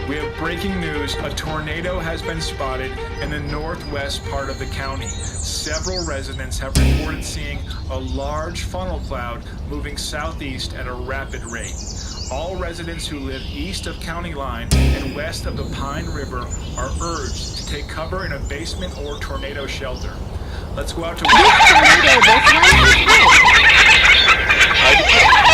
We have breaking news. A tornado has been spotted in the northwest part of the county. Several residents have reported seeing a large funnel cloud moving southeast at a rapid rate. All residents who live east of County Line and west of the Pine River are urged to take cover in a basement or tornado shelter. Let's go out to... This tornado this one is